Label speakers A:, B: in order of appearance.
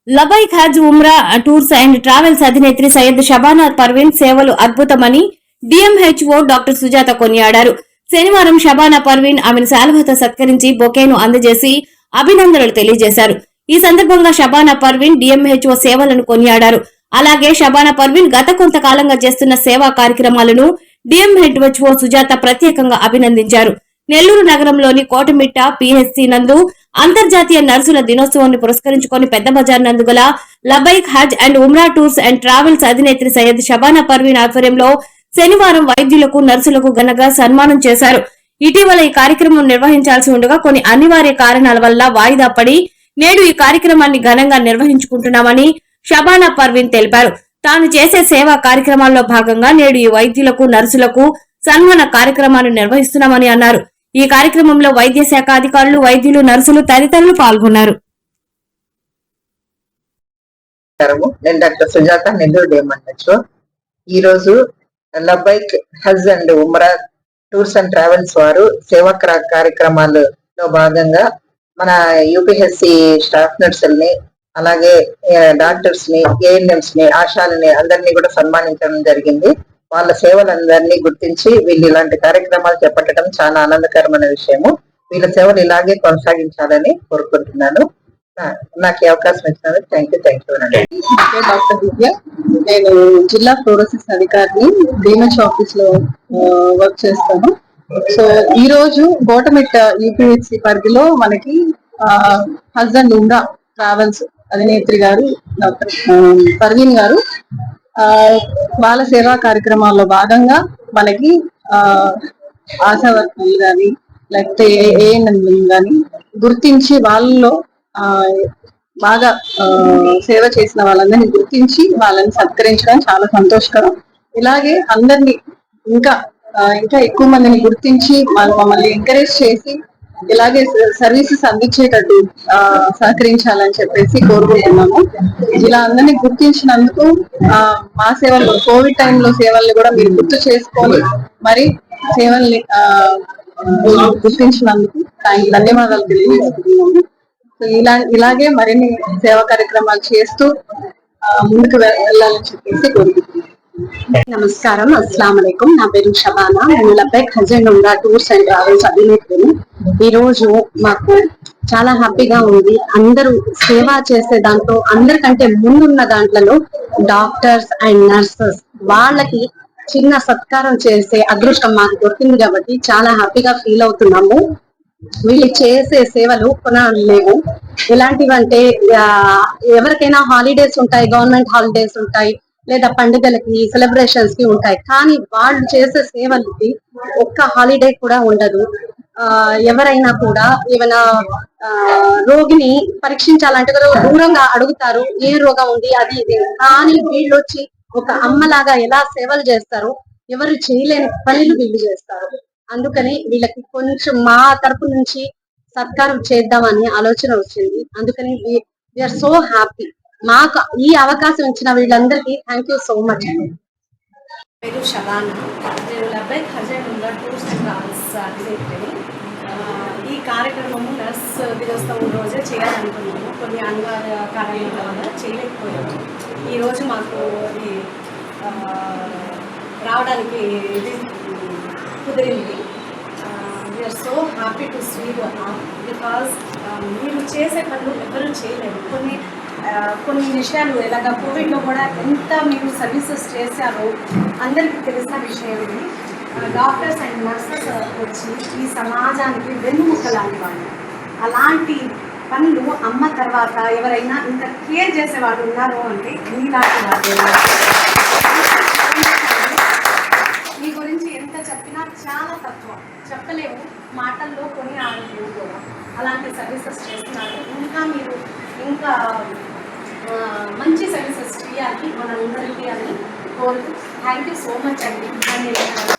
A: Labbaik Hajj Umrah tours and travels అధినేత్రి సయ్యద్ షబానా పర్వీన్ సేవలు అద్భుతమని డిఎంహెచ్ఓ డాక్టర్ సుజాత కొనియాడారు. శనివారం షబానా పర్వీన్ ఆమెను శాలువతో సత్కరించి బొకేను అందజేసి అభినందనలు తెలియజేశారు. ఈ సందర్భంగా షబానా పర్వీన్ డిఎంహెచ్ఓ సేవలను కొనియాడారు. అలాగే షబానా పర్వీన్ గత కొంతకాలంగా చేస్తున్న సేవా కార్యక్రమాలను డిఎంహెచ్ఓ సుజాత ప్రత్యేకంగా అభినందించారు. నెల్లూరు నగరంలోని కోటమిట్ట పిహెచ్సి నందు అంతర్జాతీయ నర్సుల దినోత్సవాన్ని పురస్కరించుకొని పెద్ద బజార్ నందు గల Labbaik Hajj and Umrah tours and travels అధినేత్రి సయ్యద్ షబానా పర్వీన్ ఆధ్వర్యంలో శనివారం వైద్యులకు నర్సులకు ఘనంగా సన్మానం చేశారు. ఇటీవల ఈ కార్యక్రమం నిర్వహించాల్సి ఉండగా కొన్ని అనివార్య కారణాల వల్ల వాయిదా పడి నేడు ఈ కార్యక్రమాన్ని ఘనంగా నిర్వహించుకుంటున్నామని షబానా పర్వీన్ తెలిపారు. తాను చేసే సేవా కార్యక్రమాల్లో భాగంగా నేడు ఈ వైద్యులకు నర్సులకు సన్మాన కార్యక్రమాన్ని నిర్వహిస్తున్నామని అన్నారు. ఈ కార్యక్రమంలో వైద్య శాఖ అధికారులు, వైద్యులు, నర్సులు తదితరులు పాల్గొన్నారు.
B: నేను డాక్టర్ సుజాత, నెల్లూరు డిఎంహెచ్ఓ. ఈ రోజు Labbaik Hajj and Umrah tours and travels వారు సేవా కార్యక్రమాలలో భాగంగా మన యూపీహెచ్సి స్టాఫ్ నర్సుల్ని, అలాగే డాక్టర్స్ ని, ఏఎన్ఎంస్ ని, ఆశాలని అందరినీ కూడా సన్మానించడం జరిగింది. వాళ్ళ సేవలందరినీ గుర్తించి వీళ్ళు ఇలాంటి కార్యక్రమాలు చేపట్టడం చాలా ఆనందకరమైన విషయము. వీళ్ళ సేవలు ఇలాగే కొనసాగించాలని కోరుకుంటున్నాను. నాకు ఈ అవకాశం ఇచ్చినందుకు థ్యాంక్ యూ అండి.
C: డాక్టర్ దివ్య, నేను జిల్లా ఫ్లోరోసిస్ అధికారిని డిఎంహెచ్ ఆఫీస్ లో వర్క్ చేస్తాను. సో ఈ రోజు గోటమిట్ట యూపీహెచ్సి పరిధిలో మనకి హజ్ అండ్ ఉమ్రా ట్రావెల్స్ అధినేత్రి గారు డాక్టర్ పర్వీన్ గారు బాల సేవా కార్యక్రమాల్లో భాగంగా మనకి ఆశా వర్కర్లు కానీ లేకపోతే ఏఎన్ఎంలు కానీ గుర్తించి వాళ్ళలో బాగా సేవ చేసిన వాళ్ళందరినీ గుర్తించి వాళ్ళని సత్కరించడం చాలా సంతోషకరం. ఇలాగే అందరినీ ఇంకా ఎక్కువ మందిని గుర్తించి మమ్మల్ని ఎంకరేజ్ చేసి ఇలాగే సర్వీసెస్ అందించేటట్టు సహకరించాలని చెప్పేసి కోరుకుంటున్నాము. ఇలా అందరినీ గుర్తించినందుకు మా సేవలు, కోవిడ్ టైంలో సేవల్ని కూడా మీరు గుర్తు చేసుకొని మరి సేవల్ని గుర్తించినందుకు ధన్యవాదాలు తెలియజేస్తున్నాము. ఇలాగే మరిన్ని సేవా కార్యక్రమాలు చేస్తూ ముందుకు వెళ్ళాలని చెప్పేసి కోరుకుంటున్నాను.
D: నమస్కారం, అస్సలాం అలైకుం. నా పేరు షబానా. నేను Labbaik Hajj and Umrah tours and travels అధినేత్రిని. ఈ రోజు మాకు చాలా హ్యాపీగా ఉంది. అందరూ సేవ చేసే దాంట్లో అందరికంటే ముందున్న దాంట్లో డాక్టర్స్ అండ్ నర్సెస్, వాళ్ళకి చిన్న సత్కారం చేసే అదృష్టం మాకు దొరికింది కాబట్టి చాలా హ్యాపీగా ఫీల్ అవుతున్నాము. వీళ్ళు చేసే సేవలు కొనలేవు. ఎలాంటివంటే ఎవరికైనా హాలిడేస్ ఉంటాయి, గవర్నమెంట్ హాలిడేస్ ఉంటాయి, లేదా పండుగలకి, సెలబ్రేషన్స్ కి ఉంటాయి. కానీ వాళ్ళు చేసే సేవలకి ఒక్క హాలిడే కూడా ఉండదు. ఎవరైనా కూడా ఏమైనా రోగిని పరీక్షించాలంటే దూరంగా అడుగుతారు, ఏ రోగం ఉంది అది ఇది. కానీ వీళ్ళు వచ్చి ఒక అమ్మలాగా ఎలా సేవలు చేస్తారు, ఎవరు చేయలేని పనులు వీళ్ళు చేస్తారు. అందుకని వీళ్ళకి కొంచెం మా తరపు నుంచి సత్కారం చేద్దామని ఆలోచన వచ్చింది. అందుకని వీఆర్ సో హ్యాపీ. మాకు ఈ అవకాశం ఇచ్చిన వీళ్ళందరికీ థ్యాంక్ యూ సో మచ్.
E: పేరు షబానా. నేను Labbaik Hajj and Umrah tours and travels అధినేత్రిని. ఈ కార్యక్రమము నర్స్ దినోత్సవం రోజే చేయాలనుకున్నాము. కొన్ని అనివార్య కారణాల వల్ల చేయలేకపోయాము. ఈరోజు మాకు రావడానికి కుదిరింది. We are so happy to see you all because మీరు చేసే పనులు ఎవరు చేయలేరు. కొన్ని విషయాలు ఎలాగ కోవిడ్లో కూడా ఎంత మీరు సర్వీసెస్ చేశారో అందరికీ తెలిసిన విషయం ఇది. డాక్టర్స్ అండ్ నర్సెస్ వచ్చి ఈ సమాజానికి వెన్నుముక్క లాంటి వాళ్ళు. అలాంటి పనులు అమ్మ తర్వాత ఎవరైనా ఇంత కేర్ చేసేవాళ్ళు ఉన్నారు అంటే మీలాంటి వాళ్ళు. మీ గురించి ఎంత చెప్పినా చాలా తక్కువ, చెప్పలేము, మాటల్లో కొని ఆడలేము కూడా. అలాంటి సర్వీసెస్ చేస్తున్నారు. మీరు ఇంకా మంచి సర్వీసెస్ చేయాలి మనందరికీ అని కోరుతూ థ్యాంక్ యూ సో మచ్ అండి. ధన్యవాదాలు.